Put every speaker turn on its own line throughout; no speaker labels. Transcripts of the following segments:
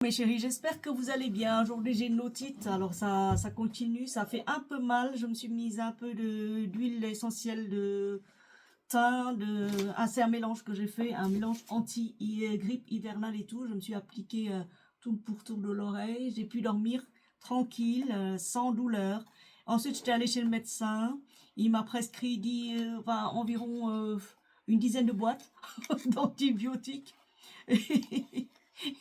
Mes chéris, j'espère que vous allez bien. Aujourd'hui, j'ai une otite. Alors, ça continue. Ça fait un peu mal. Je me suis mise un peu d'huile essentielle de thym. C'est un mélange que j'ai fait. Un mélange anti-grippe hivernale et tout. Je me suis appliqué tout pour tour de l'oreille. J'ai pu dormir tranquille, sans douleur. Ensuite, j'étais allée chez le médecin. Il m'a prescrit environ une dizaine de boîtes d'antibiotiques.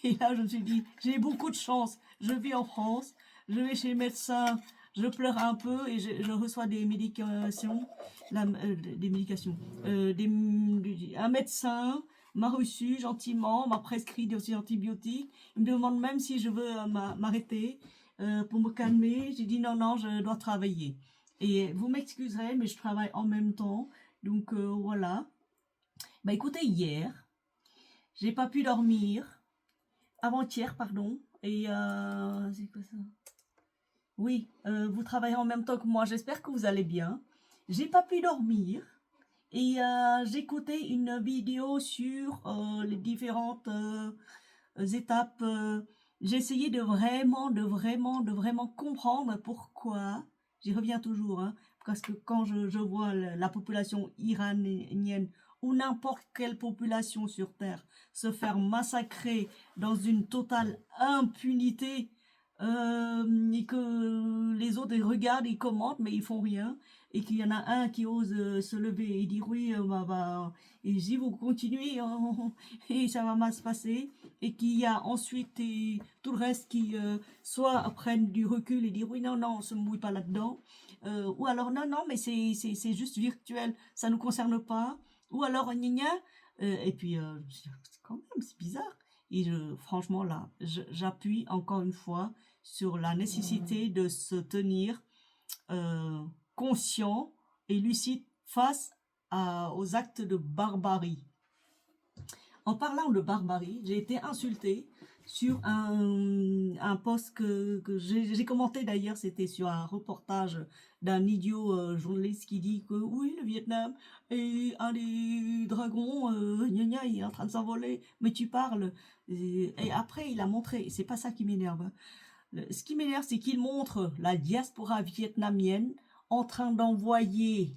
Et là, je me suis dit, j'ai beaucoup de chance. Je vis en France, je vais chez le médecin, je pleure un peu et je reçois des médications. Des médications. Un médecin m'a reçu gentiment, m'a prescrit des antibiotiques. Il me demande même si je veux m'arrêter pour me calmer. J'ai dit non, non, je dois travailler. Et vous m'excuserez, mais je travaille en même temps. Donc voilà. Bah écoutez, hier, j'ai pas pu dormir. Avant-hier, pardon. Et c'est quoi ça? Oui, vous travaillez en même temps que moi. J'espère que vous allez bien. J'ai pas pu dormir et j'ai écouté une vidéo sur les différentes étapes. J'ai essayé de vraiment comprendre pourquoi. J'y reviens toujours, hein, parce que quand je vois la population iranienne ou n'importe quelle population sur Terre se faire massacrer dans une totale impunité, et que les autres ils regardent, ils commentent, mais ils font rien, et qu'il y en a un qui ose se lever et dire oui, et si vous continuez, et ça va mal se passer, et qu'il y a ensuite tout le reste qui soit prennent du recul et dire oui, non, non, on se mouille pas là-dedans, ou alors non, non, mais c'est juste virtuel, ça nous concerne pas, ou alors gna gna, et puis quand même, c'est bizarre. Et franchement, là, j'appuie encore une fois sur la nécessité de se tenir euh, conscient et lucide face aux actes de barbarie. En parlant de barbarie, j'ai été insultée sur un post que j'ai commenté d'ailleurs. C'était sur un reportage d'un idiot journaliste qui dit que oui, le Vietnam est un des dragons, gna gna, il est en train de s'envoler, mais tu parles. Et après, il a montré, c'est pas ça qui m'énerve, hein. Ce qui m'énerve, c'est qu'il montre la diaspora vietnamienne en train d'envoyer,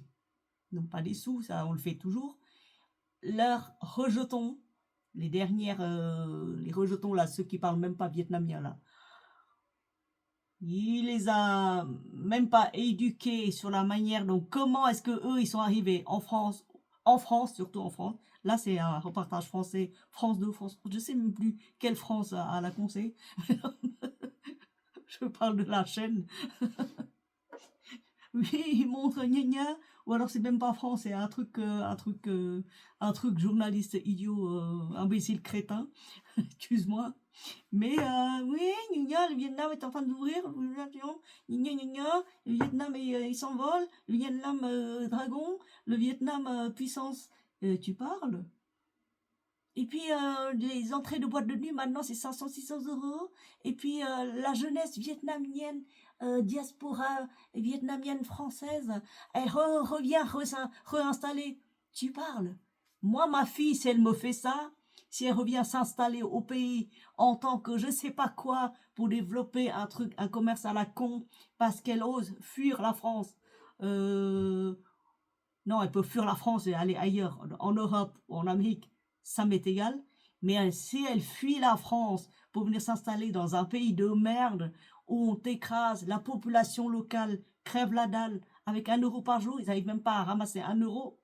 non pas des sous, ça on le fait toujours, leurs rejetons, les rejetons là, ceux qui parlent même pas vietnamien là, il les a même pas éduqués sur la manière, donc comment est-ce que eux ils sont arrivés en France, surtout en France. Là c'est un reportage français, France 2, France, je sais même plus quelle France à la conseil. Je parle de la chaîne. Oui, il montre gna gna, ou alors c'est même pas France, c'est un truc journaliste idiot, imbécile crétin, excuse-moi. Mais oui, gna gna, le Vietnam est en train d'ouvrir, l'avion, gna gna gna, le Vietnam il s'envole, le Vietnam dragon, le Vietnam puissance. Tu parles? Et puis les entrées de boîte de nuit maintenant c'est 500-600 euros. Et puis la jeunesse vietnamienne, diaspora vietnamienne française, elle revient réinstaller. Tu parles? Moi ma fille, si elle me fait ça, si elle revient s'installer au pays en tant que je sais pas quoi pour développer un commerce à la con, parce qu'elle ose fuir la France. euh, non, elle peut fuir la France et aller ailleurs, en Europe ou en Amérique, ça m'est égal. Mais si elle fuit la France pour venir s'installer dans un pays de merde où on t'écrase, la population locale crève la dalle avec 1 euro par jour, ils n'arrivent même pas à ramasser 1 euro,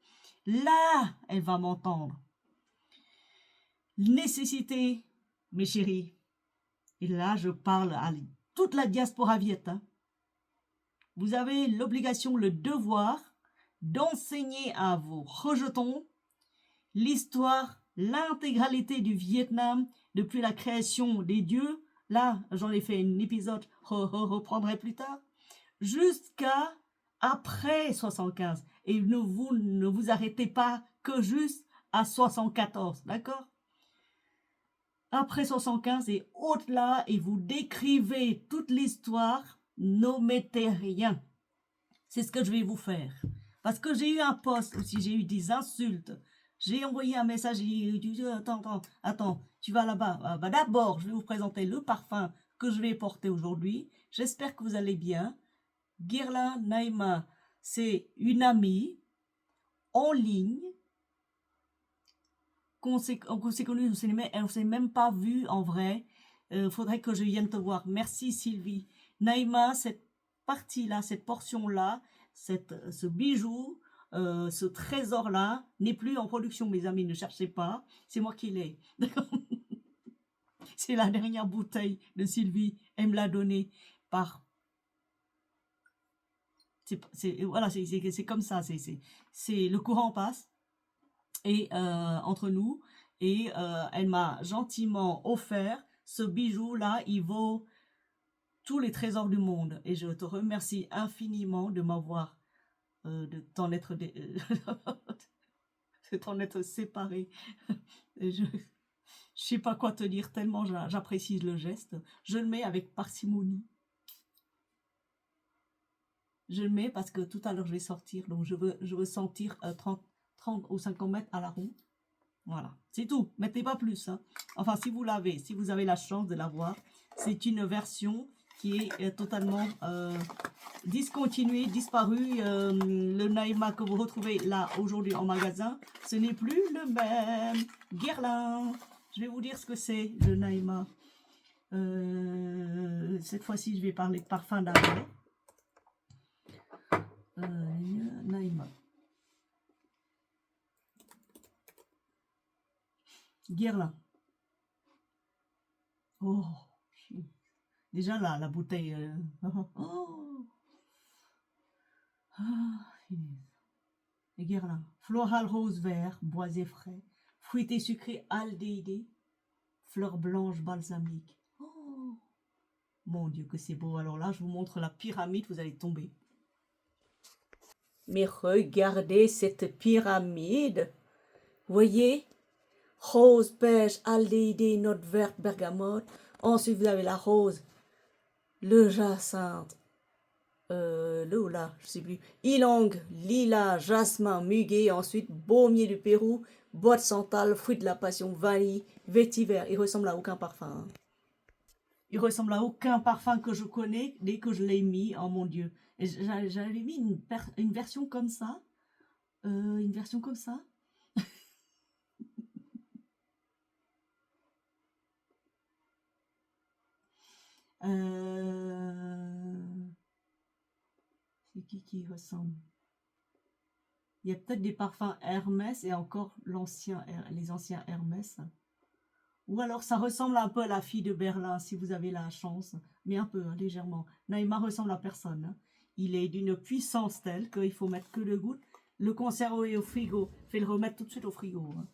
là, elle va m'entendre. Nécessité, mes chéris, et là je parle à toute la diaspora viette, hein. Vous avez l'obligation, le devoir d'enseigner à vos rejetons l'histoire, l'intégralité du Vietnam depuis la création des dieux. Là, j'en ai fait un épisode, reprendrai plus tard, jusqu'à après 75. Et ne vous arrêtez pas que juste à 74, d'accord? Après 75 et au-delà, et vous décrivez toute l'histoire, n'omettez rien. C'est ce que je vais vous faire. Parce que j'ai eu un post aussi, j'ai eu des insultes J'ai envoyé un message, il dit, attends, tu vas là-bas. Ah, bah, d'abord, je vais vous présenter le parfum que je vais porter aujourd'hui. J'espère que vous allez bien. Guerlain Naïma, c'est une amie en ligne qu'on s'est connus, on s'est même pas vu en vrai. Faudrait que je vienne te voir. Merci Sylvie. Naïma, cette partie-là, cette portion-là, ce bijou, ce trésor-là n'est plus en production, mes amis, ne cherchez pas. C'est moi qui l'ai. C'est la dernière bouteille de Sylvie. Elle me l'a donnée par... Voilà, c'est comme ça. Le courant passe et entre nous. Et elle m'a gentiment offert ce bijou-là. Il vaut tous les trésors du monde. Et je te remercie infiniment de m'avoir, de t'en être, de t'en être séparé. Je sais pas quoi te dire tellement j'apprécie le geste. Je le mets avec parcimonie. Je le mets parce que tout à l'heure je vais sortir. Donc je veux sentir 30 ou 50 mètres à la ronde. Voilà, c'est tout. Mettez pas plus. Hein. Enfin, si vous l'avez, si vous avez la chance de l'avoir, c'est une version qui est totalement discontinuée, disparue. Le Naïma que vous retrouvez là aujourd'hui en magasin, ce n'est plus le même. Guerlain. Je vais vous dire ce que c'est, le Naïma. Cette fois-ci, je vais parler de parfum d'abord. Naïma. Guerlain. Oh, déjà là, la bouteille. Oh, Guerlain. Floral rose vert, boisé frais, fruité sucré aldéhyde, fleurs blanches balsamiques. Oh, mon Dieu, que c'est beau. Alors là, je vous montre la pyramide, vous allez tomber. Mais regardez cette pyramide. Voyez? Rose, beige, aldéhyde, note verte, bergamote. Ensuite, vous avez la rose, le jacinthe, le là, je sais plus, ylang, lilas, jasmin, muguet. Ensuite, baumier du Pérou, bois de santal, fruit de la passion, vanille, vétiver. Il ressemble à aucun parfum. Hein. Il ressemble à aucun parfum que je connais dès que je l'ai mis. Oh mon Dieu. J'avais mis une version comme ça. Une version comme ça. C'est qui ressemble? Il y a peut-être des parfums Hermès et encore les anciens Hermès. Ou alors ça ressemble un peu à la fille de Berlin, si vous avez la chance. Mais un peu, hein, légèrement. Naïma ressemble à personne. Hein. Il est d'une puissance telle qu'il faut mettre que 2 gouttes. Le conserver au frigo. Fait le remettre tout de suite au frigo. Hein.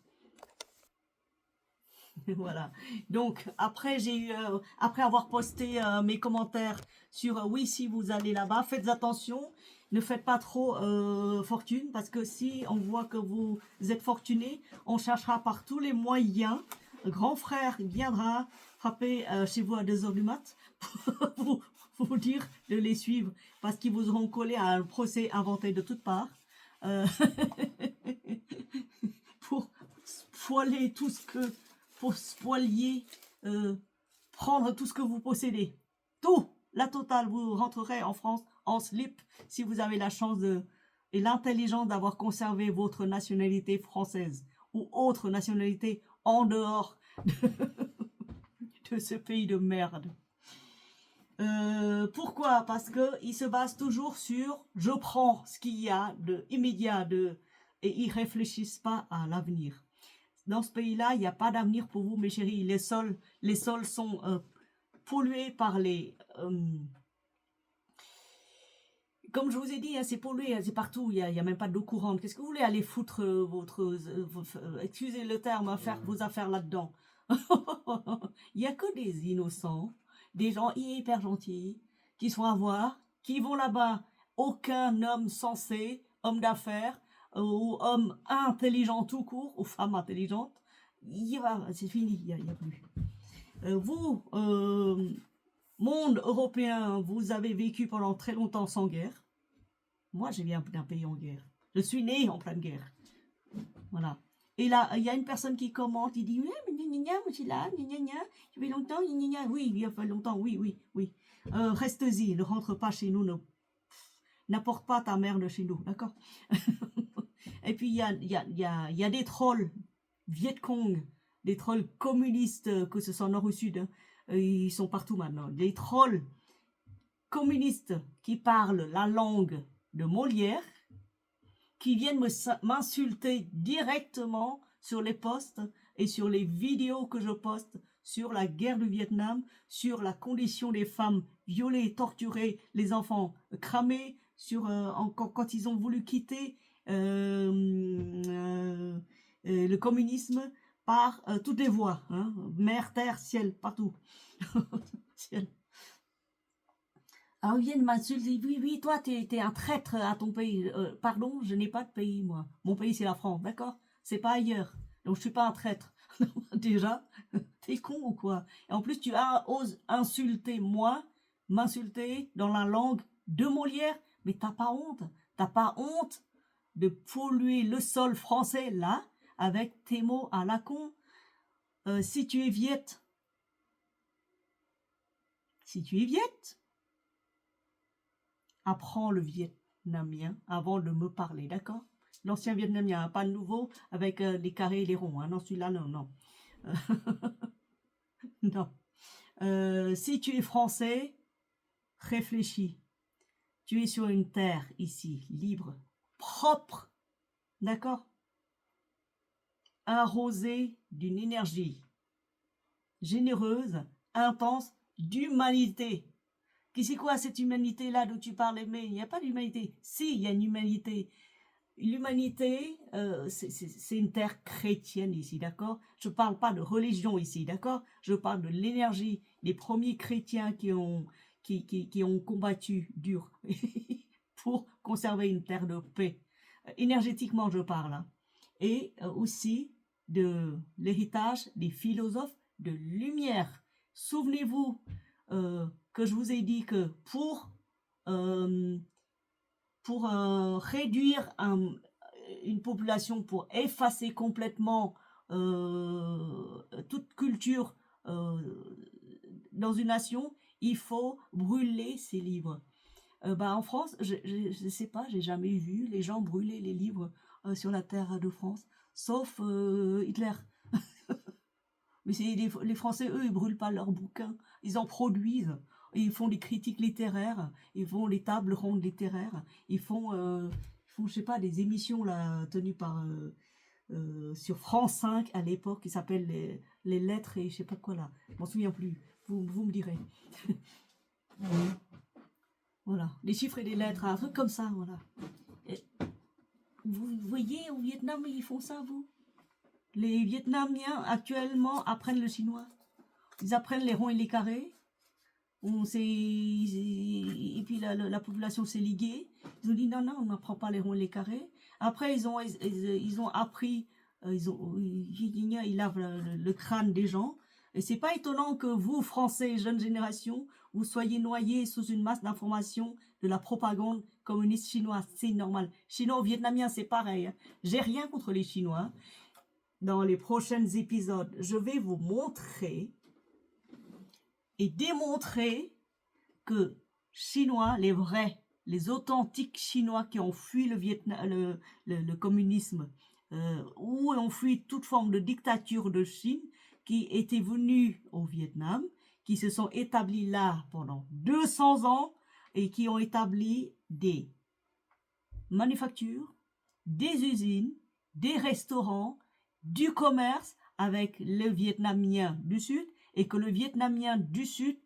Voilà. Donc après après avoir posté mes commentaires sur oui, si vous allez là-bas, faites attention, ne faites pas trop fortune, parce que si on voit que vous êtes fortuné, on cherchera par tous les moyens. Grand frère viendra frapper chez vous à 2h du mat pour vous dire de les suivre, parce qu'ils vous auront collé à un procès inventé de toutes parts pour spoiler tout ce que pour spolier, prendre tout ce que vous possédez. Tout, la totale, vous rentrerez en France en slip si vous avez la chance et l'intelligence d'avoir conservé votre nationalité française ou autre nationalité en dehors de ce pays de merde. Pourquoi? Parce qu'ils se basent toujours sur je prends ce qu'il y a de immédiat et ils réfléchissent pas à l'avenir. Dans ce pays-là, il n'y a pas d'avenir pour vous, mes chéris. Les sols sont pollués par les... comme je vous ai dit, hein, c'est pollué, hein, c'est partout. Il n'y a même pas d'eau courante. Qu'est-ce que vous voulez aller foutre excusez le terme, faire vos affaires là-dedans? Il n'y a que des innocents, des gens hyper gentils, qui sont à voir, qui vont là-bas. Aucun homme sensé, homme d'affaires, ou homme intelligent tout court, ou femme intelligente, c'est fini, il n'y a plus. Vous, monde européen, vous avez vécu pendant très longtemps sans guerre. Moi, je viens d'un pays en guerre. Je suis né en pleine guerre. Voilà. Et là, il y a une personne qui commente, il dit, oui, mais gna, gna, gna, moi, je suis là, gna, gna, gna, ça fait longtemps, gna, gna, gna. Oui, il fait longtemps, oui, oui, oui. Reste-y, ne rentre pas chez nous, n'apporte pas ta mère de chez nous, d'accord? Et puis, il y a des trolls Viet Cong, des trolls communistes, que ce soit nord ou sud, hein, ils sont partout maintenant. Des trolls communistes qui parlent la langue de Molière, qui viennent m'insulter directement sur les posts et sur les vidéos que je poste sur la guerre du Vietnam, sur la condition des femmes violées, torturées, les enfants cramés, sur quand ils ont voulu quitter le communisme par toutes les voies, hein, mer, terre, ciel, partout. Ciel. Alors ils viennent m'insulter, oui, oui, toi, t'es un traître à ton pays. Pardon, je n'ai pas de pays, moi. Mon pays, c'est la France, d'accord? C'est pas ailleurs. Donc, je suis pas un traître. Déjà, t'es con ou quoi? Et en plus, oses insulter moi, m'insulter dans la langue de Molière, mais t'as pas honte. T'as pas honte de polluer le sol français, là, avec tes mots à la con. Si tu es viette, apprends le vietnamien avant de me parler, d'accord? L'ancien vietnamien, hein, pas le nouveau avec les carrés et les ronds. Hein. Non, celui-là, non, non. Non. Si tu es français, réfléchis. Tu es sur une terre ici, libre, propre, d'accord? Arrosée d'une énergie généreuse, intense, d'humanité. C'est quoi cette humanité-là dont tu parlais? Mais il n'y a pas d'humanité. Si, il y a une humanité. L'humanité, c'est une terre chrétienne ici, d'accord? Je ne parle pas de religion ici, d'accord? Je parle de l'énergie des premiers chrétiens qui ont combattu dur pour conserver une terre de paix. Énergétiquement, je parle. Hein. Et aussi de l'héritage des philosophes de lumière. Souvenez-vous que je vous ai dit que pour réduire une population, pour effacer complètement toute culture dans une nation, il faut brûler ces livres. En France, je ne sais pas, j'ai jamais vu les gens brûler les livres sur la terre de France, sauf Hitler. Mais les Français, eux, ils brûlent pas leurs bouquins, ils en produisent. Ils font des critiques littéraires, ils font des tables rondes littéraires, ils font, je sais pas, des émissions là tenues par sur France 5 à l'époque, qui s'appellent les lettres et je sais pas quoi là. Je m'en souviens plus. Vous me direz. Voilà, les chiffres et les lettres, un truc comme ça, voilà. Et vous voyez, au Vietnam, ils font ça, vous? Les Vietnamiens, actuellement, apprennent le chinois. Ils apprennent les ronds et les carrés. Et puis la population s'est liguée. Ils ont dit non, on n'apprend pas les ronds et les carrés. Après, ils ont appris, ils lavent le crâne des gens. Et c'est pas étonnant que vous, Français, jeunes générations, vous soyez noyés sous une masse d'informations de la propagande communiste chinoise. C'est normal. Chinois, vietnamien, c'est pareil. Hein. J'ai rien contre les Chinois. Dans les prochains épisodes, je vais vous montrer et démontrer que Chinois, les vrais, les authentiques Chinois qui ont fui le communisme, ou ont fui toute forme de dictature de Chine, qui étaient venus au Vietnam, qui se sont établis là pendant 200 ans et qui ont établi des manufactures, des usines, des restaurants, du commerce avec le Vietnamien du Sud, et que le Vietnamien du Sud,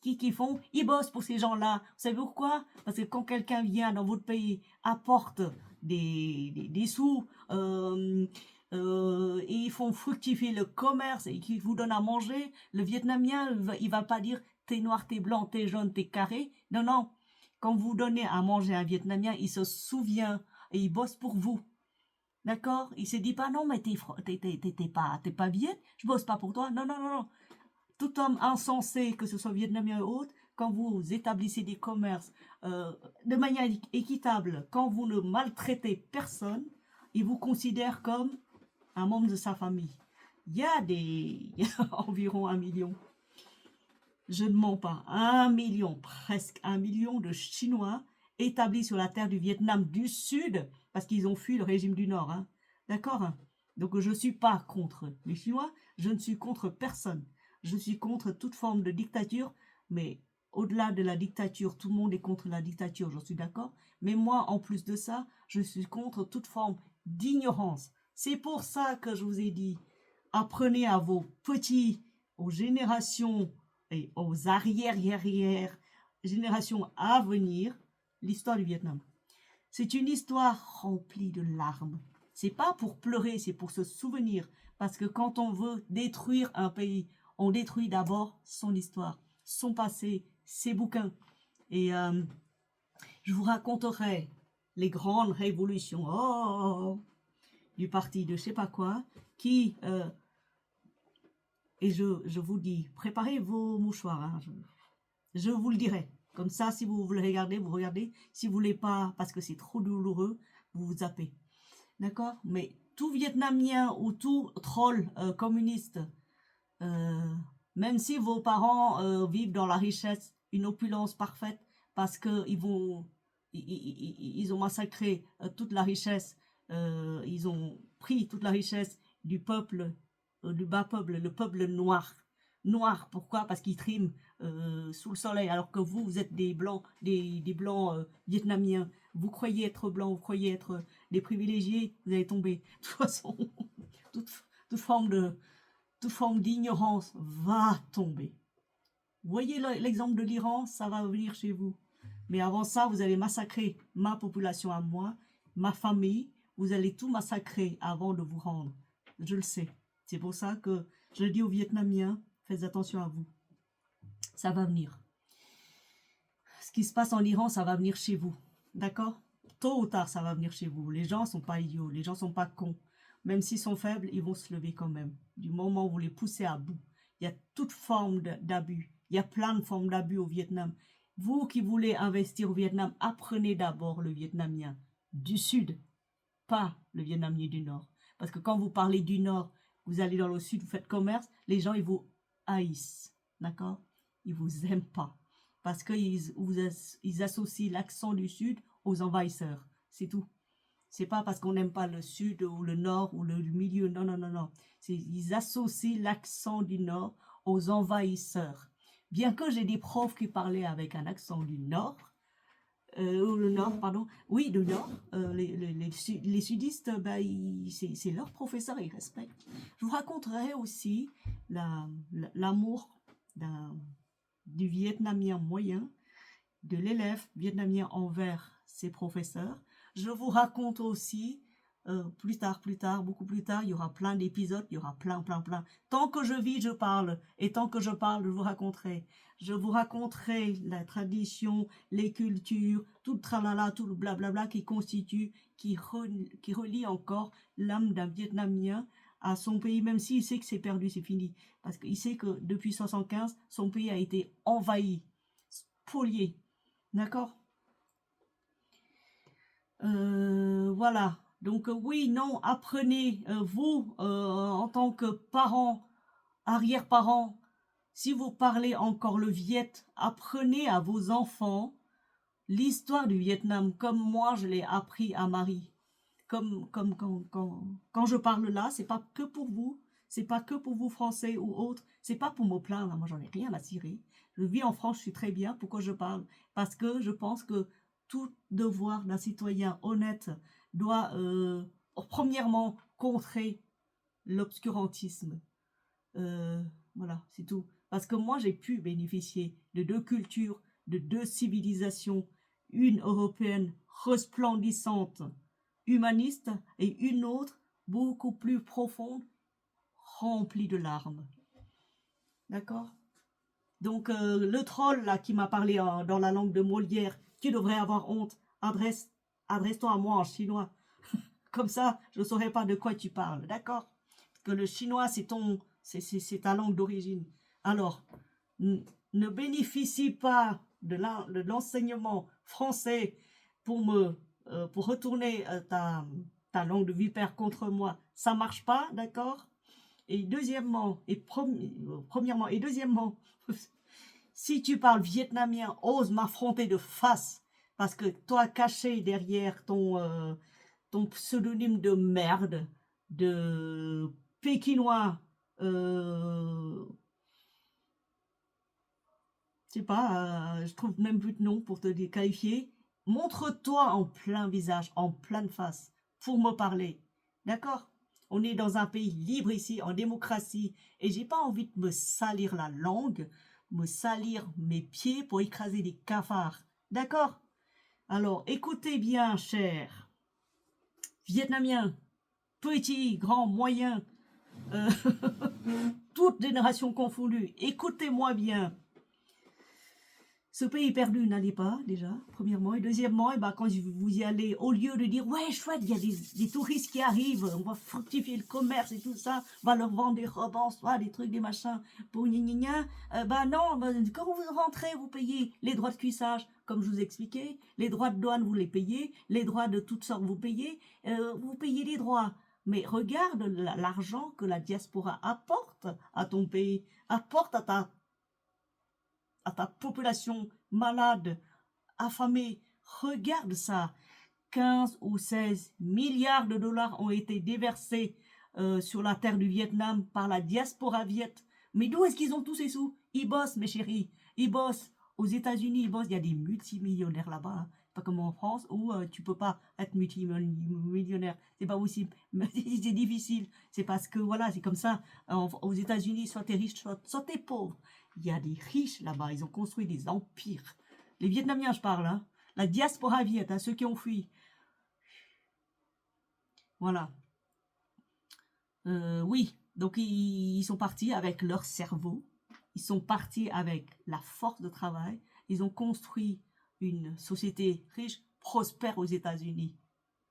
qui font, ils bossent pour ces gens-là. Vous savez pourquoi? Parce que quand quelqu'un vient dans votre pays, apporte des sous, et ils font fructifier le commerce et qu'ils vous donnent à manger, le Vietnamien, il va pas dire t'es noir, t'es blanc, t'es jaune, t'es carré. Non, non. Quand vous donnez à manger à un Vietnamien, il se souvient et il bosse pour vous. D'accord? Il se dit pas non, mais t'es pas viet, je bosse pas pour toi. Non, non, non, non. Tout homme insensé, que ce soit vietnamien ou autre, quand vous établissez des commerces de manière équitable, quand vous ne maltraitez personne, il vous considère comme un membre de sa famille. Il y a environ 1 million, je ne mens pas, 1 million, presque 1 million de Chinois établis sur la terre du Vietnam du Sud, parce qu'ils ont fui le régime du Nord, hein. D'accord? Donc je ne suis pas contre les Chinois, je ne suis contre personne. Je suis contre toute forme de dictature, mais au-delà de la dictature, tout le monde est contre la dictature, j'en suis d'accord. Mais moi, en plus de ça, je suis contre toute forme d'ignorance. C'est pour ça que je vous ai dit, apprenez à vos petits, aux générations et aux arrière générations à venir, l'histoire du Vietnam. C'est une histoire remplie de larmes. C'est pas pour pleurer, c'est pour se souvenir. Parce que quand on veut détruire un pays, on détruit d'abord son histoire, son passé, ses bouquins. Et je vous raconterai les grandes révolutions du parti de je sais pas quoi, qui... et je vous dis, préparez vos mouchoirs, hein, je vous le dirai. Comme ça, si vous voulez regarder, vous regardez. Si vous voulez pas, parce que c'est trop douloureux, vous vous zappez. D'accord? Mais tout Vietnamien ou tout troll communiste, même si vos parents vivent dans la richesse, une opulence parfaite, parce qu'ils ils ont massacré toute la richesse, ils ont pris toute la richesse du peuple, du bas peuple, le peuple noir. Noir, pourquoi? Parce qu'ils triment sous le soleil, alors que vous êtes des blancs, des blancs vietnamiens. Vous croyez être blancs, vous croyez être des privilégiés, vous allez tomber. De toute façon, toute forme d'ignorance va tomber. Vous voyez l'exemple de l'Iran, ça va venir chez vous. Mais avant ça, vous allez massacrer ma population à moi, ma famille. Vous allez tout massacrer avant de vous rendre. Je le sais. C'est pour ça que je dis aux Vietnamiens, faites attention à vous. Ça va venir. Ce qui se passe en Iran, ça va venir chez vous. D'accord? Tôt ou tard, ça va venir chez vous. Les gens ne sont pas idiots, les gens ne sont pas cons. Même s'ils sont faibles, ils vont se lever quand même. Du moment où vous les poussez à bout. Il y a toute forme d'abus. Il y a plein de formes d'abus au Vietnam. Vous qui voulez investir au Vietnam, apprenez d'abord le vietnamien du Sud, pas le vietnamien du Nord. Parce que quand vous parlez du Nord, vous allez dans le Sud, vous faites commerce, les gens, ils vous haïssent. D'accord? Ils vous aiment pas. Parce qu'ils associent l'accent du Sud aux envahisseurs. C'est tout. C'est pas parce qu'on n'aime pas le Sud ou le Nord ou le milieu. Non, non, non, non. Ils associent l'accent du Nord aux envahisseurs. Bien que j'ai des profs qui parlaient avec un accent du Nord, ou le Nord, pardon. Oui, du Nord. Les sudistes, c'est leurs professeurs, ils respectent. Je vous raconterai aussi l'amour du Vietnamien moyen, de l'élève vietnamien envers ses professeurs. Je vous raconte aussi, plus tard, beaucoup plus tard, il y aura plein d'épisodes, il y aura plein. Tant que je vis, je parle. Et tant que je parle, je vous raconterai. Je vous raconterai la tradition, les cultures, tout le tralala, tout le blablabla qui constitue, qui relie encore l'âme d'un Vietnamien à son pays, même s'il sait que c'est perdu, c'est fini. Parce qu'il sait que depuis 1975, son pays a été envahi, spolié. D'accord? Voilà. Donc oui, non, apprenez, vous, en tant que parents, arrière-parents, si vous parlez encore le Viet, apprenez à vos enfants l'histoire du Vietnam, comme moi je l'ai appris à Marie. Quand je parle là, c'est pas que pour vous, c'est pas que pour vous Français ou autres, c'est pas pour me plaindre, moi j'en ai rien à cirer. Je vis en France, je suis très bien, pourquoi je parle? Parce que je pense que tout devoir d'un citoyen honnête doit premièrement contrer l'obscurantisme. Voilà, c'est tout. Parce que moi, j'ai pu bénéficier de 2 cultures, de 2 civilisations, une européenne resplendissante, humaniste, et une autre beaucoup plus profonde, remplie de larmes. D'accord? Donc, le troll là qui m'a parlé dans la langue de Molière, tu devrais avoir honte, adresse-toi à moi en chinois. Comme ça, je ne saurais pas de quoi tu parles, d'accord? Parce que le chinois, c'est ta langue d'origine. Alors, ne bénéficie pas de l'enseignement français pour retourner ta langue de vipère contre moi, ça marche pas, d'accord? Et deuxièmement, premièrement, et deuxièmement, si tu parles vietnamien, ose m'affronter de face, parce que toi, caché derrière ton pseudonyme de merde, de pékinois, je sais pas, je trouve même plus de nom pour te qualifier. Montre-toi en plein visage, en pleine face, pour me parler. D'accord? On est dans un pays libre ici, en démocratie, et j'ai pas envie de me salir la langue, me salir mes pieds pour écraser des cafards. D'accord? Alors, écoutez bien, cher Vietnamien, petit, grand, moyen, euh, toute génération confondue, écoutez-moi bien. Ce pays perdu, n'allez pas, déjà, premièrement. Et deuxièmement, et ben, quand vous y allez, au lieu de dire, ouais, chouette, il y a des touristes qui arrivent, on va fructifier le commerce et tout ça, on va leur vendre des robes en soie, des trucs, des machins, pour gna gna gna, ben non, quand vous rentrez, vous payez les droits de cuissage, comme je vous expliquais, les droits de douane, vous les payez, les droits de toutes sortes, vous payez les droits. Mais regarde l'argent que la diaspora apporte à ton pays, apporte à ta population malade, affamée. Regarde ça. 15 ou 16 milliards de dollars ont été déversés sur la terre du Vietnam par la diaspora viette. Mais d'où est-ce qu'ils ont tous ces sous? Ils bossent, mes chéris. Ils bossent. Aux États-Unis, ils bossent. Il y a des multimillionnaires là-bas. Hein. Pas comme en France où tu peux pas être multimillionnaire. C'est pas possible. C'est difficile. C'est parce que voilà, c'est comme ça. Aux États-Unis, soit t'es riche, soit t'es pauvre. Il y a des riches là-bas. Ils ont construit des empires. Les Vietnamiens, je parle. Hein. La diaspora viette, hein, ceux qui ont fui. Voilà. Oui, donc ils sont partis avec leur cerveau, ils sont partis avec la force de travail, ils ont construit une société riche, prospère aux États-Unis.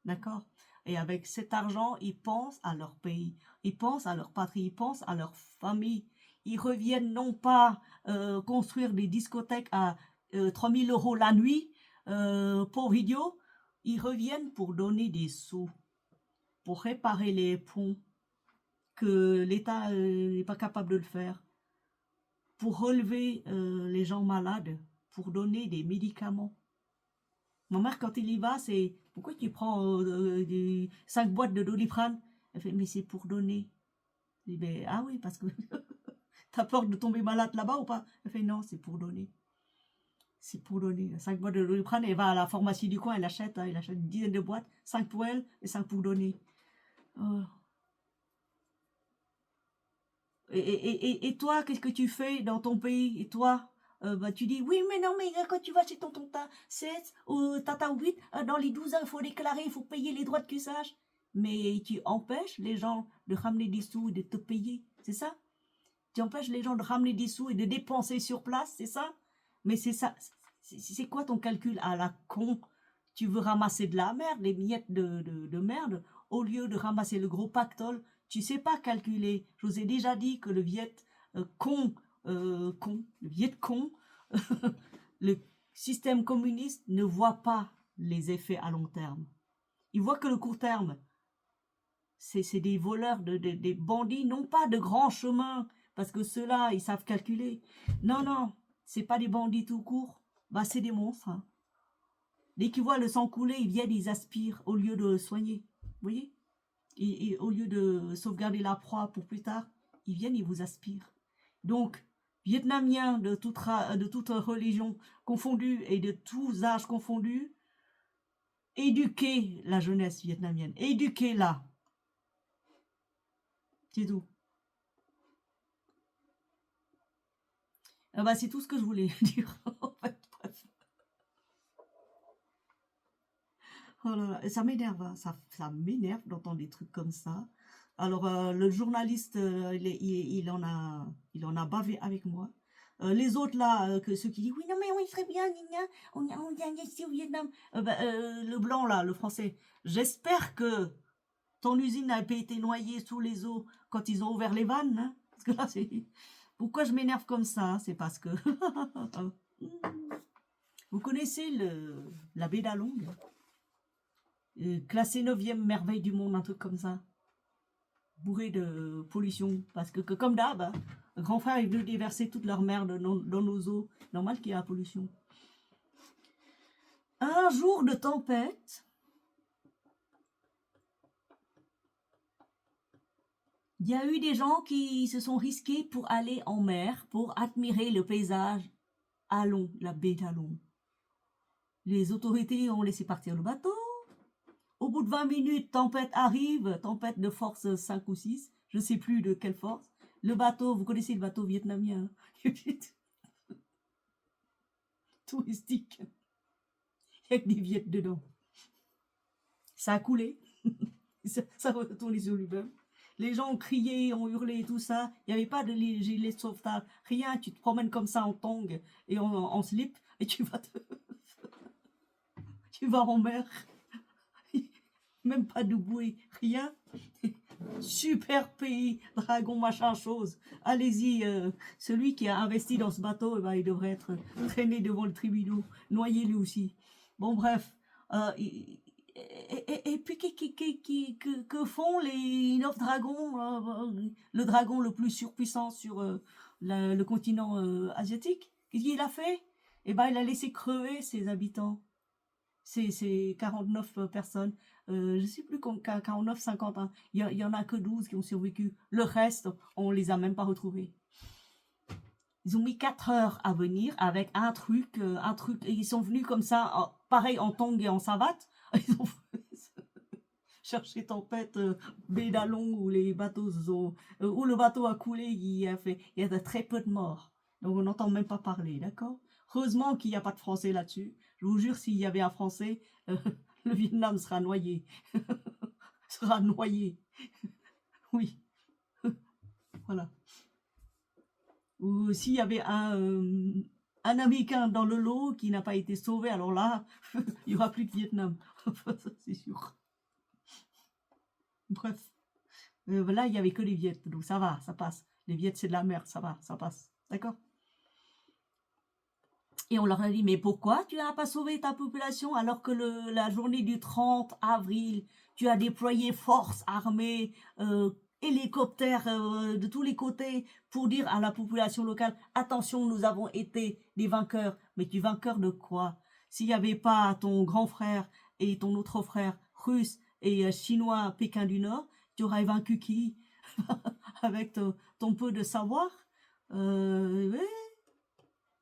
D'accord? Et avec cet argent, ils pensent à leur pays, ils pensent à leur patrie, ils pensent à leur famille. Ils reviennent non pas construire des discothèques à 3000 € la nuit, pauvres idiots, ils reviennent pour donner des sous, pour réparer les ponts, que l'État n'est pas capable de le faire, pour relever les gens malades, pour donner des médicaments. Ma mère, quand il y va, c'est pourquoi tu prends 5 boîtes de Doliprane? Elle fait, mais c'est pour donner. Je dis, ben, ah oui, parce que t'as peur de tomber malade là-bas ou pas? Elle fait, non, c'est pour donner. C'est pour donner. 5 boîtes de Doliprane, elle va à la pharmacie du coin, elle achète, hein, elle achète une dizaine de boîtes, 5 pour elle et 5 pour donner. Oh. Et toi, qu'est-ce que tu fais dans ton pays? Et toi, bah, tu dis, oui, mais non, mais quand tu vas chez ton tata 7 ou tata 8, dans les 12 ans, il faut déclarer, il faut payer les droits de cuissage. Mais tu empêches les gens de ramener des sous et de te payer, c'est ça? Tu empêches les gens de ramener des sous et de dépenser sur place, c'est ça? Mais c'est ça, c'est quoi ton calcul à la con? Tu veux ramasser de la merde, des miettes de merde, au lieu de ramasser le gros pactole. Tu sais pas calculer. Je vous ai déjà dit que le le Viet con, le système communiste ne voit pas les effets à long terme. Il voit que le court terme. C'est des voleurs, des bandits, non pas de grands chemins, parce que ceux-là, ils savent calculer. Non, non, c'est pas des bandits tout court. Bah, c'est des monstres. Hein. Dès qu'ils voient le sang couler, ils viennent, ils aspirent au lieu de soigner. Vous voyez? Et au lieu de sauvegarder la proie pour plus tard, ils viennent, ils vous aspirent. Donc, Vietnamiens de toute religion confondue et de tous âges confondus, éduquez la jeunesse vietnamienne. Éduquez-la. C'est tout. Bah, c'est tout ce que je voulais dire. En fait, bref. Oh là là, et ça m'énerve, hein. Ça m'énerve d'entendre des trucs comme ça. Alors, le journaliste, il en a bavé avec moi. Les autres là, ceux qui disent oui, non, mais on y serait bien, gna, gna, on vient ici au Vietnam. Le blanc là, le français, j'espère que ton usine n'a pas été noyée sous les eaux quand ils ont ouvert les vannes. Hein, parce que là, c'est. Pourquoi je m'énerve comme ça? C'est parce que. Vous connaissez la baie d'Along? classé 9e merveille du monde, un truc comme ça. Bourré de pollution. Parce que comme d'hab, hein, le grand frère est venu déverser toute leur merde dans nos eaux. Normal qu'il y a la pollution. Un jour de tempête, il y a eu des gens qui se sont risqués pour aller en mer, pour admirer le paysage à Long, la baie d'Along. Les autorités ont laissé partir le bateau. Au bout de 20 minutes, tempête arrive, tempête de force 5 ou 6, je ne sais plus de quelle force. Le bateau, vous connaissez le bateau vietnamien, touristique, avec des Viettes dedans. Ça a coulé, ça retourne sur lui-même. Les gens ont crié, ont hurlé, tout ça. Il n'y avait pas de gilet de sauvetage, rien. Tu te promènes comme ça en tongs et en slip et tu vas en mer. Même pas de bouée, rien. Super pays, dragon, machin, chose. Allez-y, celui qui a investi dans ce bateau, eh ben, il devrait être traîné devant le tribunal, noyé lui aussi. Bon, bref. Et puis, que font les 9 dragons, le dragon le plus surpuissant sur le continent asiatique? Qu'est-ce qu'il a fait? Eh ben, il a laissé crever ses habitants. C'est 49 personnes. Je ne sais plus, 49, 50. Hein. Il y en a que 12 qui ont survécu. Le reste, on les a même pas retrouvés. Ils ont mis 4 heures à venir avec un truc. Et ils sont venus comme ça, pareil en tongs et en savate. Ils ont cherché tempête, baie d'Along où les bateaux où le bateau a coulé. Il y a très peu de morts. Donc on n'entend même pas parler, d'accord? Heureusement qu'il n'y a pas de Français là-dessus. Je vous jure, s'il y avait un Français, le Vietnam sera noyé. Sera noyé. Oui. Voilà. Ou s'il y avait un Américain dans le lot qui n'a pas été sauvé, alors là, il n'y aura plus de Vietnam. C'est sûr. Bref. Là, il n'y avait que les Viettes, donc ça va, ça passe. Les Viettes, c'est de la merde, ça va, ça passe. D'accord? Et on leur a dit, mais pourquoi tu n'as pas sauvé ta population alors que la journée du 30 avril, tu as déployé forces armées, hélicoptères de tous les côtés pour dire à la population locale, attention, nous avons été des vainqueurs. Mais tu vainqueur de quoi? S'il n'y avait pas ton grand frère et ton autre frère russe et chinois Pékin du Nord, tu aurais vaincu qui? Avec ton peu de savoir? Oui.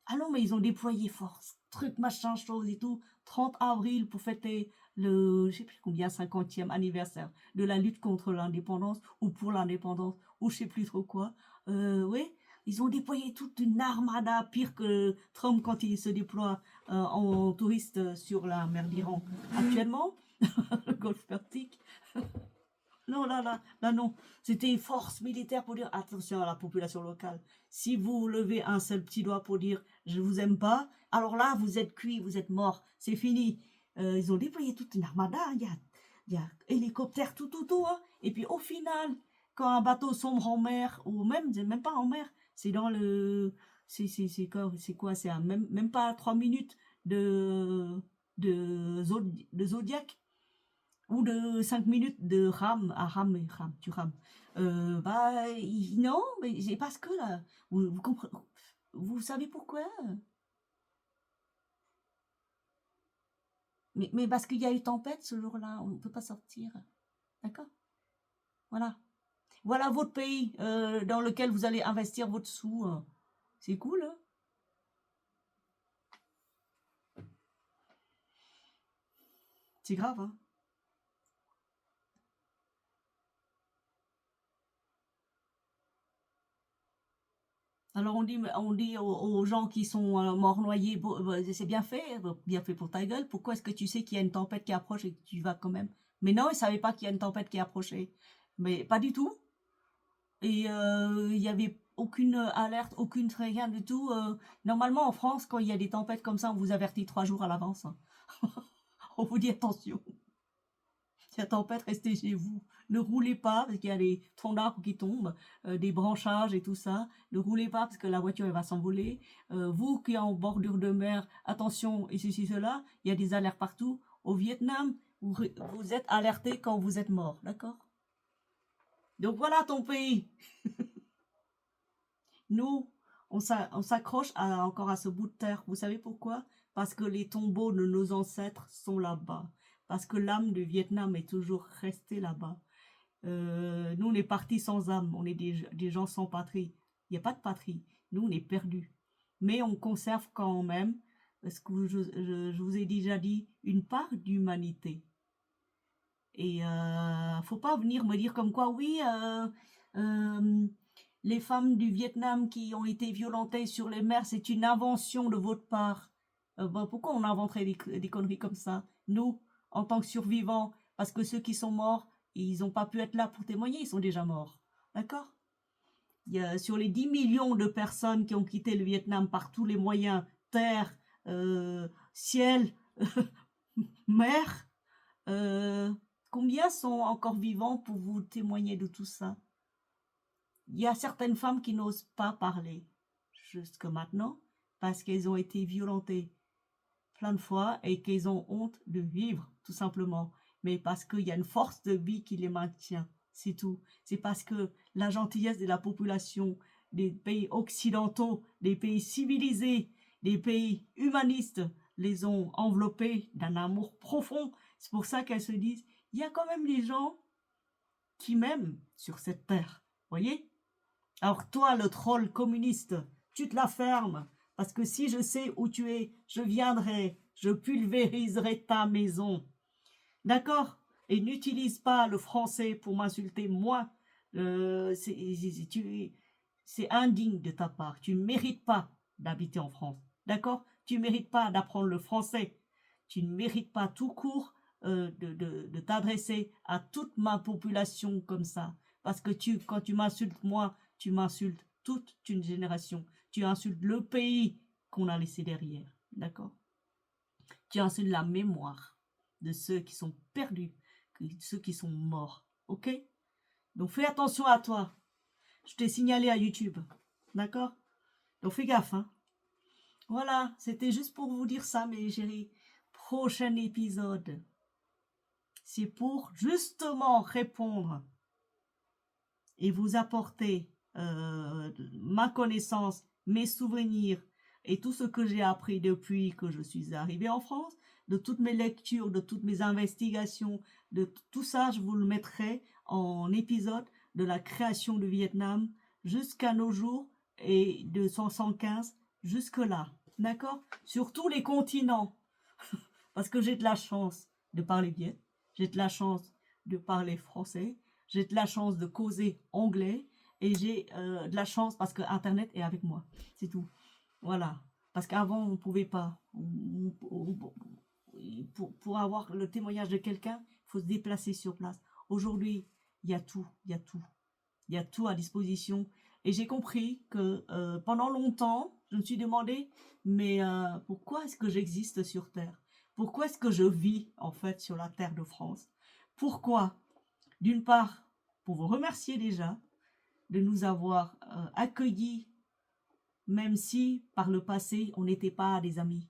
Ah non, mais ils ont déployé force, truc, machin, chose et tout, 30 avril pour fêter le, je sais plus combien, 50e anniversaire de la lutte contre l'indépendance, ou pour l'indépendance, ou je sais plus trop quoi. Oui, ils ont déployé toute une armada, pire que Trump quand il se déploie en touriste sur la mer d'Iran. Actuellement, le Golfe Persique. Non, là, non. C'était force militaire pour dire attention à la population locale. Si vous levez un seul petit doigt pour dire je vous aime pas, alors là, vous êtes cuit, vous êtes mort, c'est fini. Ils ont déployé toute une armada, il y a hélicoptère, tout, hein. Et puis au final, quand un bateau sombre en mer, ou même pas en mer, c'est dans le. C'est quoi? C'est même pas 3 minutes de Zodiac ou de 5 minutes de tu rames. Bah, non, mais c'est parce que là, vous comprenez, vous savez pourquoi? Mais parce qu'il y a eu tempête ce jour-là, on ne peut pas sortir. D'accord? Voilà. Voilà votre pays dans lequel vous allez investir votre sous. C'est cool, hein? C'est grave, hein? Alors on dit aux gens qui sont morts noyés, c'est bien fait pour ta gueule. Pourquoi est-ce que tu sais qu'il y a une tempête qui approche et que tu vas quand même? Mais non, ils savaient pas qu'il y a une tempête qui approchait. Mais pas du tout. Et il y avait aucune alerte, aucune rien du tout. Normalement en France, quand il y a des tempêtes comme ça, on vous avertit 3 jours à l'avance. Hein. On vous dit attention. Si la tempête, restez chez vous. Ne roulez pas parce qu'il y a des troncs d'arbres qui tombent, des branchages et tout ça. Ne roulez pas parce que la voiture elle va s'envoler. Vous qui êtes en bordure de mer, attention, et ceci, cela. Il y a des alertes partout. Au Vietnam, Vous êtes alerté quand vous êtes mort, d'accord? Donc voilà ton pays. Nous, on s'accroche encore à ce bout de terre. Vous savez pourquoi? Parce que les tombeaux de nos ancêtres sont là-bas. Parce que l'âme du Vietnam est toujours restée là-bas. Nous, on est partis sans âme. On est des gens sans patrie. Il n'y a pas de patrie. Nous, on est perdus. Mais on conserve quand même, ce que je vous ai déjà dit, une part d'humanité. Et faut pas venir me dire comme quoi, oui, euh, les femmes du Vietnam qui ont été violentées sur les mers, c'est une invention de votre part. Pourquoi on inventerait des conneries comme ça? Nous, en tant que survivants, parce que ceux qui sont morts, ils n'ont pas pu être là pour témoigner, ils sont déjà morts. D'accord? Sur les 10 millions de personnes qui ont quitté le Vietnam par tous les moyens, terre, ciel, mer, combien sont encore vivants pour vous témoigner de tout ça? Il y a certaines femmes qui n'osent pas parler jusque maintenant parce qu'elles ont été violentées plein de fois et qu'elles ont honte de vivre, tout simplement. Mais parce qu'il y a une force de vie qui les maintient, c'est tout. C'est parce que la gentillesse de la population des pays occidentaux, des pays civilisés, des pays humanistes les ont enveloppés d'un amour profond. C'est pour ça qu'elles se disent, il y a quand même des gens qui m'aiment sur cette terre. Voyez? Alors toi, le troll communiste, tu te la fermes, parce que si je sais où tu es, je viendrai, je pulvériserai ta maison. D'accord? Et n'utilise pas le français pour m'insulter, moi. C'est indigne de ta part. Tu ne mérites pas d'habiter en France. D'accord? Tu ne mérites pas d'apprendre le français. Tu ne mérites pas tout court de t'adresser à toute ma population comme ça. Parce que quand tu m'insultes moi, tu m'insultes toute une génération. Tu insultes le pays qu'on a laissé derrière. D'accord? Tu insultes la mémoire de ceux qui sont perdus, de ceux qui sont morts. Ok? Donc fais attention à toi. Je t'ai signalé à YouTube. D'accord? Donc fais gaffe, hein. Voilà, c'était juste pour vous dire ça, mes chéris. Prochain épisode, c'est pour justement répondre et vous apporter ma connaissance, mes souvenirs et tout ce que j'ai appris depuis que je suis arrivée en France, de toutes mes lectures, de toutes mes investigations, de tout ça, je vous le mettrai en épisode de la création du Vietnam jusqu'à nos jours et de 1915 jusque-là. D'accord? Sur tous les continents. Parce que j'ai de la chance de parler viet, j'ai de la chance de parler français, j'ai de la chance de causer anglais et j'ai de la chance parce que Internet est avec moi. C'est tout. Voilà. Parce qu'avant, on ne pouvait pas. Pour avoir le témoignage de quelqu'un, il faut se déplacer sur place. Aujourd'hui, il y a tout, il y a tout. Il y a tout à disposition. Et j'ai compris que pendant longtemps, je me suis demandé, mais pourquoi est-ce que j'existe sur Terre? Pourquoi est-ce que je vis en fait sur la terre de France? Pourquoi? D'une part, pour vous remercier déjà de nous avoir accueillis, même si par le passé on n'était pas des amis.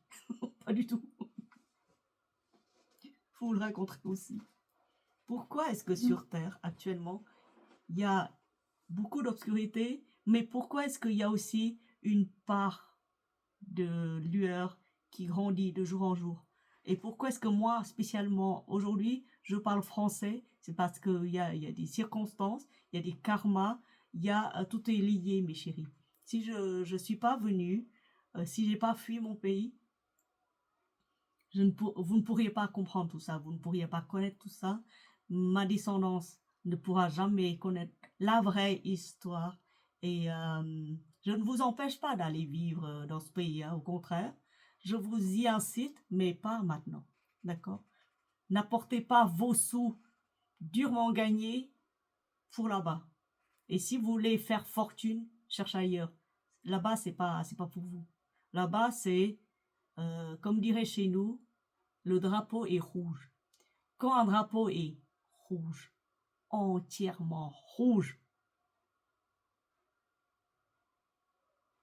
Pas du tout. Faut vous le raconter aussi. Pourquoi est-ce que sur Terre actuellement il y a beaucoup d'obscurité, mais pourquoi est-ce qu'il y a aussi une part de lueur qui grandit de jour en jour? Et pourquoi est-ce que moi, spécialement aujourd'hui, je parle français? C'est parce qu'il y a des circonstances, il y a des karmas, tout est lié, mes chéris. Si je ne suis pas venue, si j'ai pas fui mon pays, vous ne pourriez pas comprendre tout ça, vous ne pourriez pas connaître tout ça. Ma descendance ne pourra jamais connaître la vraie histoire. Et je ne vous empêche pas d'aller vivre dans ce pays, hein, au contraire. Je vous y incite, mais pas maintenant. D'accord? N'apportez pas vos sous durement gagnés pour là-bas. Et si vous voulez faire fortune, cherchez ailleurs. Là-bas, c'est pas pour vous. Là-bas, c'est, comme dirait chez nous, le drapeau est rouge. Quand un drapeau est rouge, entièrement rouge,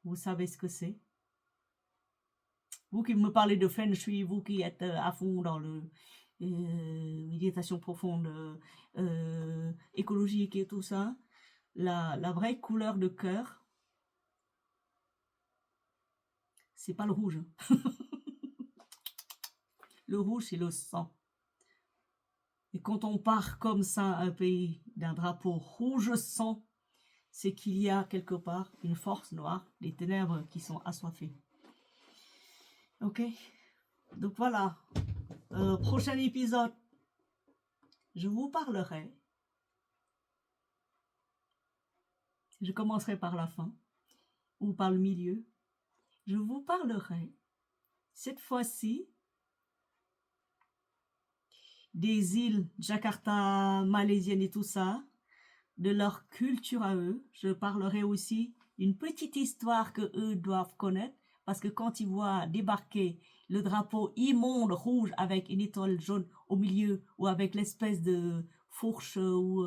vous savez ce que c'est? Vous qui me parlez de feng shui, vous qui êtes à fond dans méditation profonde, écologique et tout ça, la vraie couleur de cœur, c'est pas le rouge. Le rouge, c'est le sang. Et quand on part comme ça un pays d'un drapeau rouge sang, c'est qu'il y a quelque part une force noire, des ténèbres qui sont assoiffées. Ok? Donc voilà. Prochain épisode, je vous parlerai. Je commencerai par la fin ou par le milieu. Je vous parlerai cette fois-ci des îles Jakarta, malaisiennes et tout ça, de leur culture à eux. Je parlerai aussi d'une petite histoire que eux doivent connaître, parce que quand ils voient débarquer le drapeau immonde rouge avec une étoile jaune au milieu, ou avec l'espèce de fourche ou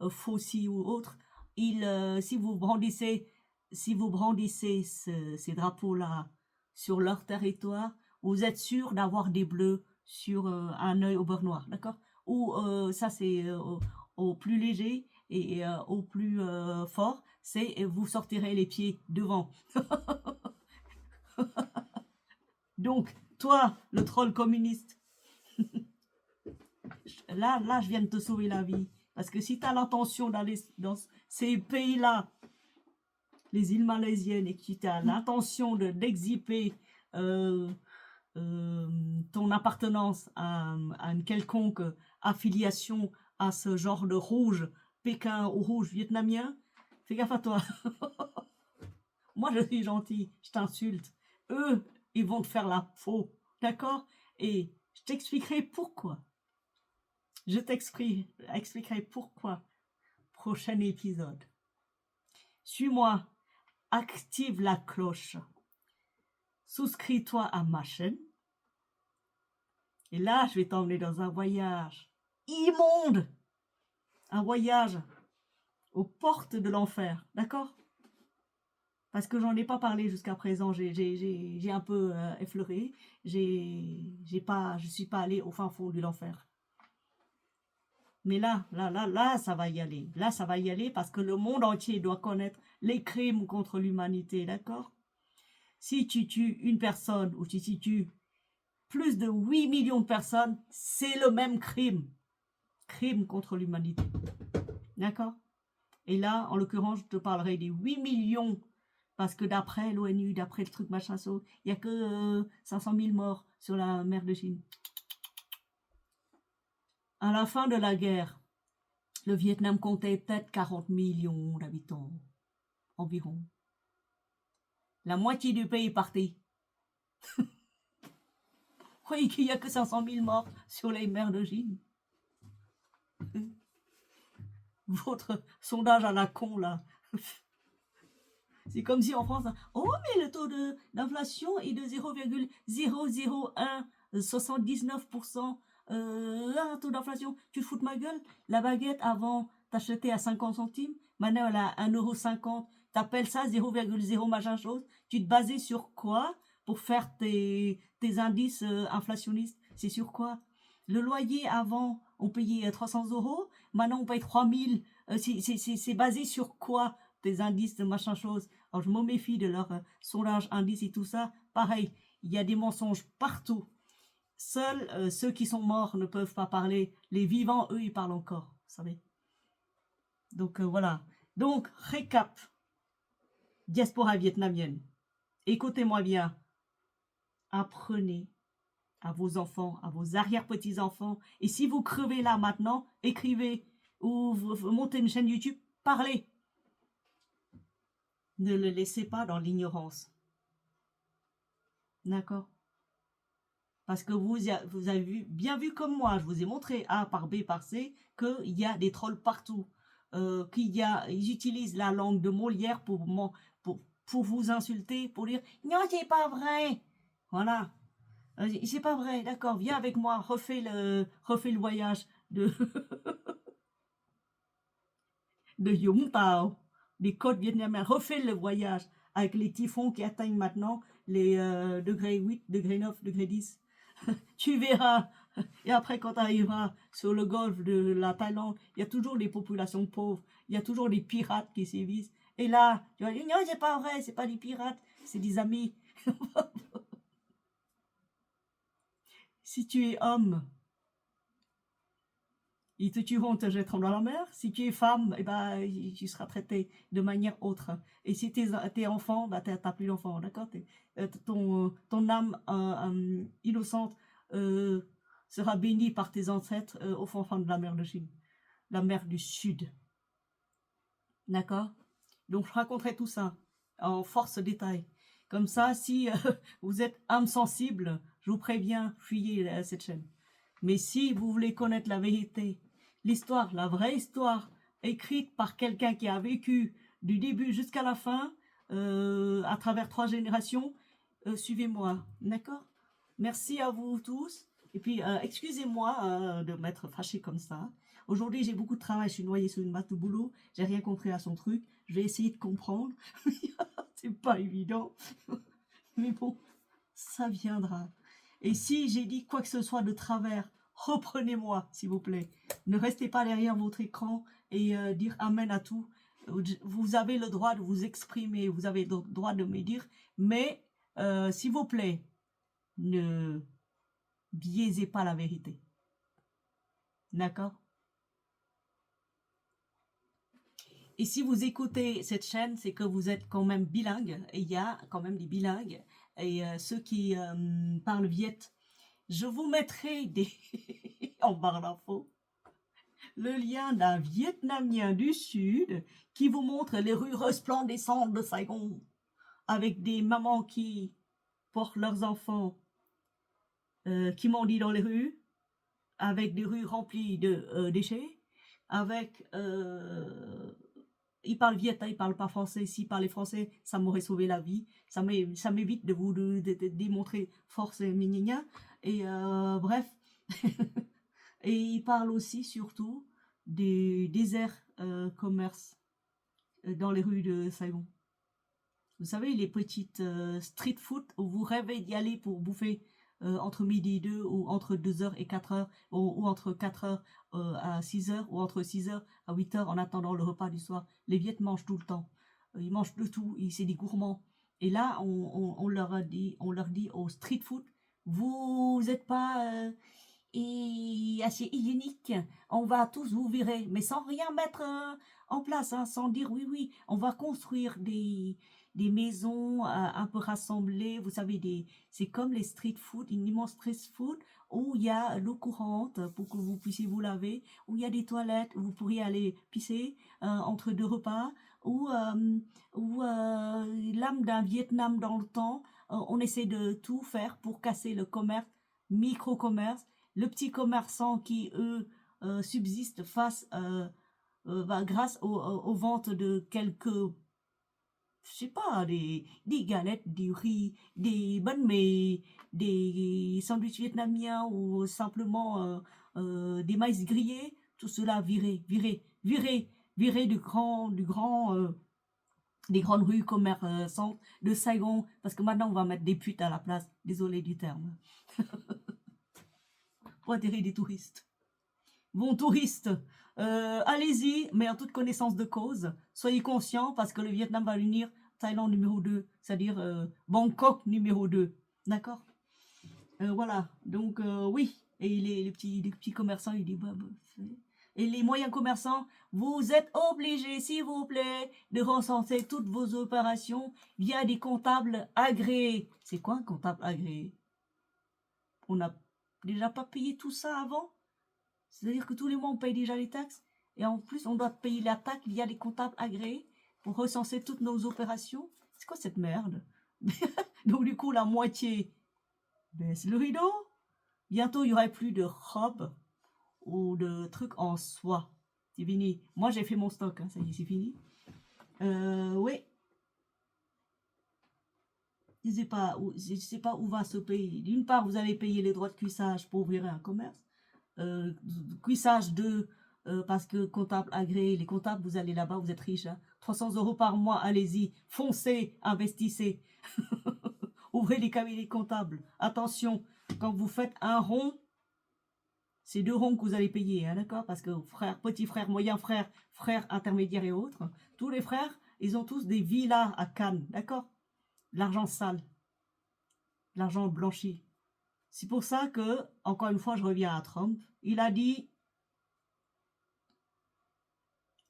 faucille ou autre, si vous brandissez ces drapeaux-là sur leur territoire, vous êtes sûr d'avoir des bleus sur un œil au beurre noir, d'accord? Ou ça c'est au plus léger, et au plus fort, c'est vous sortirez les pieds devant. Donc, toi, le troll communiste, là, je viens de te sauver la vie. Parce que si tu as l'intention d'aller dans ces pays-là, les îles malaisiennes, et que tu as l'intention d'exhiber ton appartenance à une quelconque affiliation à ce genre de rouge Pékin ou rouge vietnamien, fais gaffe à toi. Moi, je suis gentil, je t'insulte. Eux, ils vont te faire la peau, d'accord? Et je t'expliquerai pourquoi. Je t'expliquerai pourquoi. Prochain épisode. Suis-moi, active la cloche. Souscris-toi à ma chaîne. Et là, je vais t'emmener dans un voyage immonde. Un voyage aux portes de l'enfer, d'accord? Parce que j'en ai pas parlé jusqu'à présent, j'ai un peu effleuré, je suis pas allée au fin fond de l'enfer. Mais là, ça va y aller. Là, ça va y aller parce que le monde entier doit connaître les crimes contre l'humanité, d'accord? Si tu tues une personne ou si tu tues plus de 8 millions de personnes, c'est le même crime. Crime contre l'humanité. D'accord? Et là, en l'occurrence, je te parlerai des 8 millions, parce que d'après l'ONU, d'après le truc machin, il n'y a que 500 000 morts sur la mer de Chine. À la fin de la guerre, le Vietnam comptait peut-être 40 millions d'habitants, environ. La moitié du pays est parti. Oui, qu'il n'y a que 500 000 morts sur les mers de Chine. Votre sondage à la con, là. C'est comme si en France, oh, mais le taux d'inflation est de 0,00179%. Un taux d'inflation, tu te fous de ma gueule? La baguette, avant, t'achetais à 50 centimes. Maintenant, elle a 1,50 €. T'appelles ça 0,0 machin chose. Tu te basais sur quoi pour faire tes indices inflationnistes? C'est sur quoi? Le loyer, avant, on payait 300 €. Maintenant, on paye 3000. C'est basé sur quoi, tes indices de machin chose? Alors, je me méfie de leur sondage, indice et tout ça. Pareil, il y a des mensonges partout. Seuls ceux qui sont morts ne peuvent pas parler. Les vivants, eux, ils parlent encore, vous savez. Donc, voilà. Donc, récap. Diaspora vietnamienne. Écoutez-moi bien. Apprenez à vos enfants, à vos arrière-petits-enfants. Et si vous crevez là maintenant, écrivez ou vous montez une chaîne YouTube, parlez. Ne le laissez pas dans l'ignorance. D'accord? Parce que vous avez bien vu comme moi, je vous ai montré A par B par C, qu'il y a des trolls partout. Ils utilisent la langue de Molière pour vous insulter, pour dire « Non, c'est pas vrai !» Voilà. C'est pas vrai, d'accord, viens avec moi, refais le voyage de Vũng Tàu, des côtes vietnamiennes, refais le voyage avec les typhons qui atteignent maintenant les degrés 8, degrés 9, degrés 10. Tu verras Et après, quand tu arriveras sur le golfe de la Thaïlande, il y a toujours des populations pauvres, il y a toujours des pirates qui sévissent. Et là, tu vas dire, non, c'est pas vrai, c'est pas des pirates, c'est des amis. Si tu es homme, ils te tueront, te jetteront dans la mer. Si tu es femme, eh ben, tu seras traité de manière autre. Et si tu es enfant, bah, tu n'as plus d'enfant, d'accord? Ton âme innocente euh, sera bénie par tes ancêtres au fond de la mer de Chine, la mer du Sud. D'accord? Donc, je raconterai tout ça en force détail. Comme ça, si vous êtes âme sensible, je vous préviens, fuyez cette chaîne. Mais si vous voulez connaître la vérité, l'histoire, la vraie histoire, écrite par quelqu'un qui a vécu du début jusqu'à la fin, à travers 3 générations, suivez-moi, d'accord? Merci à vous tous. Et puis, excusez-moi de m'être fâchée comme ça. Aujourd'hui, j'ai beaucoup de travail, je suis noyée sur une masse de boulot, j'ai rien compris à son truc. Je vais essayer de comprendre. C'est pas évident. Mais bon, ça viendra. Et si j'ai dit quoi que ce soit de travers, reprenez-moi, s'il vous plaît. Ne restez pas derrière votre écran et dire amen à tout. Vous avez le droit de vous exprimer, vous avez le droit de me dire, mais s'il vous plaît, ne biaisez pas la vérité. D'accord? Et si vous écoutez cette chaîne, c'est que vous êtes quand même bilingue. Et il y a quand même des bilingues. Et ceux qui parlent viet, je vous mettrai des en barre d'infos le lien d'un Vietnamien du Sud qui vous montre les rues resplendissantes de Saigon avec des mamans qui portent leurs enfants qui mendient dans les rues, avec des rues remplies de déchets, avec il parle viet, il parle pas français. S'il parlait français, ça m'aurait sauvé la vie. Ça m'évite de vous démontrer force et mignon. Et bref. Et il parle aussi, surtout, du désert commerce dans les rues de Saigon. Vous savez, les petites street food où vous rêvez d'y aller pour bouffer entre midi et 2 ou entre 2h et 4h ou entre 4h à 6h ou entre 6h à 8h en attendant le repas du soir. Les Viets mangent tout le temps. Ils mangent de tout. C'est des gourmands. Et là, on leur dit au street food, vous n'êtes pas assez hygiénique. On va tous vous virer, mais sans rien mettre en place, hein, sans dire oui, oui. On va construire des maisons un peu rassemblées, vous savez, c'est comme les street food, une immense street food où il y a l'eau courante pour que vous puissiez vous laver, où il y a des toilettes où vous pourriez aller pisser entre 2 repas, où l'âme d'un Vietnam dans le temps, on essaie de tout faire pour casser le commerce, micro-commerce, le petit commerçant qui, eux, subsistent grâce aux ventes de quelques je sais pas, des galettes, du riz, des banh mi, des sandwichs vietnamiens ou simplement des maïs grillés, tout cela viré des grandes rues commerçantes de Saigon, parce que maintenant on va mettre des putes à la place, désolé du terme, pour attirer des touristes. Bon, touristes, allez-y, mais en toute connaissance de cause. Soyez conscients parce que le Vietnam va l'unir Thaïlande numéro 2, c'est-à-dire Bangkok numéro 2. D'accord? Voilà, donc oui. Et les petits commerçants, ils disent... Et les moyens commerçants, vous êtes obligés, s'il vous plaît, de recenser toutes vos opérations via des comptables agréés. C'est quoi un comptable agréé? On n'a déjà pas payé tout ça avant? C'est-à-dire que tous les mois, on paye déjà les taxes. Et en plus, on doit payer la taxe via les comptables agréés pour recenser toutes nos opérations. C'est quoi cette merde? Donc du coup, la moitié baisse le rideau. Bientôt, il n'y aurait plus de robes ou de trucs en soie. C'est fini. Moi, j'ai fait mon stock. Hein. Ça y est, c'est fini. Oui. Je ne sais pas où va ce pays. D'une part, vous allez payer les droits de cuissage pour ouvrir un commerce. Cuissage 2 parce que comptable agréé, les comptables, vous allez là-bas, vous êtes riche, hein, 300 € par mois, allez-y, foncez, investissez, ouvrez les cabinets comptables. Attention, quand vous faites un rond, C'est 2 ronds que vous allez payer, hein, d'accord? Parce que frère, petit frère, moyen frère, frère intermédiaire et autres, tous les frères, ils ont tous des villas à Cannes, d'accord? L'argent sale, l'argent blanchi. C'est pour ça que, encore une fois, je reviens à Trump. Il a dit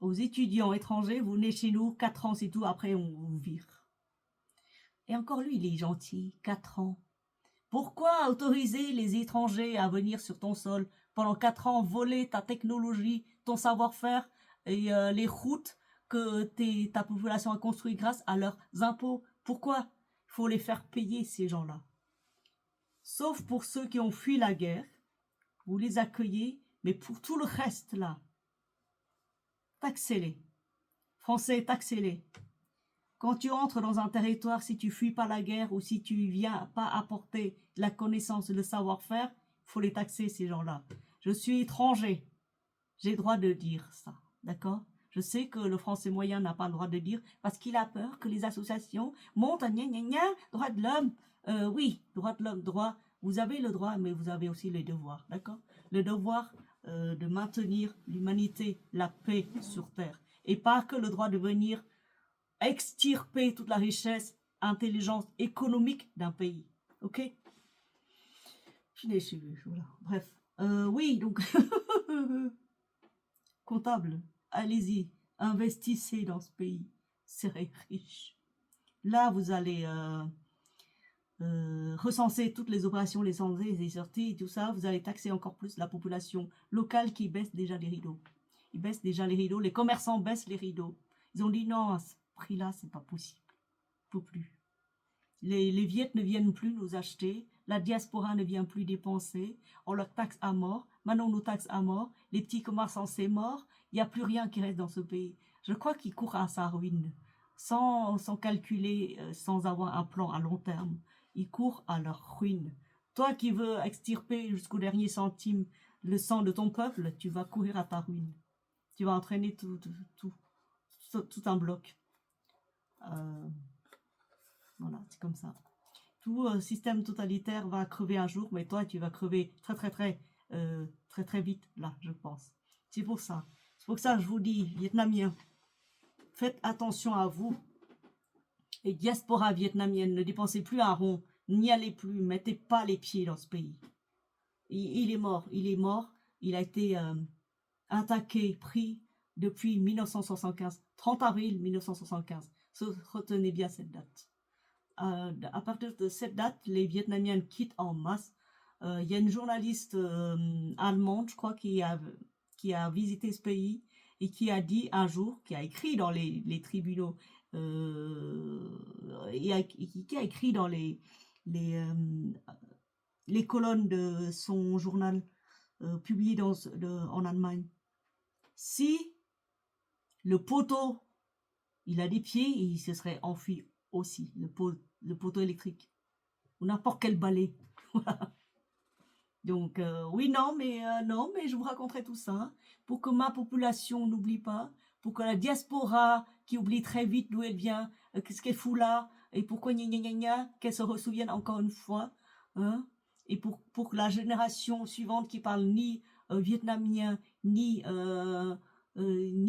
aux étudiants étrangers, vous venez chez nous, 4 ans c'est tout, après on vous vire. Et encore lui, il est gentil, 4 ans. Pourquoi autoriser les étrangers à venir sur ton sol pendant 4 ans, voler ta technologie, ton savoir-faire et les routes que ta population a construites grâce à leurs impôts? Pourquoi il faut les faire payer, ces gens-là? Sauf pour ceux qui ont fui la guerre, vous les accueillez, mais pour tout le reste, là, taxez-les. Français, taxez-les. Quand tu entres dans un territoire, si tu fuis pas la guerre ou si tu viens pas apporter la connaissance, le savoir-faire, il faut les taxer, ces gens-là. Je suis étranger. J'ai le droit de dire ça, d'accord? Je sais que le français moyen n'a pas le droit de dire parce qu'il a peur que les associations montent à gna gna gna, droit de l'homme. Oui, droit de l'homme, droit. Vous avez le droit, mais vous avez aussi les devoirs, d'accord? Le devoir de maintenir l'humanité, la paix sur Terre. Et pas que le droit de venir extirper toute la richesse, intelligence économique d'un pays. Ok? Je n'ai su, voilà. Bref. Oui, donc, comptable, allez-y, investissez dans ce pays, serez riche. Là, vous allez recenser toutes les opérations, les entrées, les sorties, tout ça. Vous allez taxer encore plus la population locale qui baisse déjà les rideaux. Ils baissent déjà les rideaux, les commerçants baissent les rideaux. Ils ont dit non, à ce prix-là, c'est pas possible. Il ne faut plus. Les Viettes ne viennent plus nous acheter, la diaspora ne vient plus dépenser, on leur taxe à mort, maintenant on nous taxe à mort, les petits commerçants c'est mort, il n'y a plus rien qui reste dans ce pays. Je crois qu'ils courent à sa ruine, sans calculer, sans avoir un plan à long terme. Ils courent à leur ruine. Toi qui veux extirper jusqu'au dernier centime le sang de ton peuple, tu vas courir à ta ruine. Tu vas entraîner tout un bloc. Voilà, c'est comme ça. Tout système totalitaire va crever un jour, mais toi, tu vas crever très vite, là, je pense. C'est pour ça. C'est pour ça que je vous dis, Vietnamiens, faites attention à vous. Et diaspora vietnamienne, ne dépensez plus un rond, n'y allez plus, mettez pas les pieds dans ce pays. Il est mort, il a été attaqué, pris depuis 1975, 30 avril 1975. Retenez bien cette date. À partir de cette date, les Vietnamiens quittent en masse. Il y a une journaliste allemande, je crois, qui a visité ce pays et qui a dit un jour, qui a écrit dans les tribunaux, qui a écrit dans les colonnes de son journal publié en Allemagne. Si le poteau, il a des pieds, il se serait enfui aussi, le poteau électrique, ou n'importe quel balai. Donc, oui, non, mais je vous raconterai tout ça, hein, pour que ma population n'oublie pas, pour que la diaspora, qui oublie très vite d'où elle vient, qu'est-ce qu'elle fout là, et pourquoi gna gna gna gna, qu'elle se ressouvienne encore une fois, hein, et pour la génération suivante qui parle ni vietnamien, ni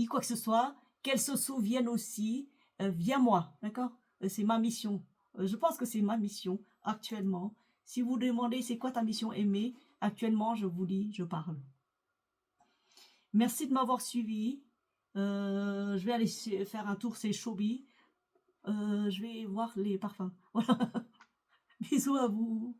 quoi que ce soit, qu'elle se souvienne aussi, via moi, d'accord? C'est ma mission. Je pense que c'est ma mission actuellement. Si vous demandez c'est quoi ta mission aimée, actuellement je vous dis, je parle. Merci de m'avoir suivi. Je vais aller faire un tour chez Chobi. Je vais voir les parfums. Voilà. Bisous à vous.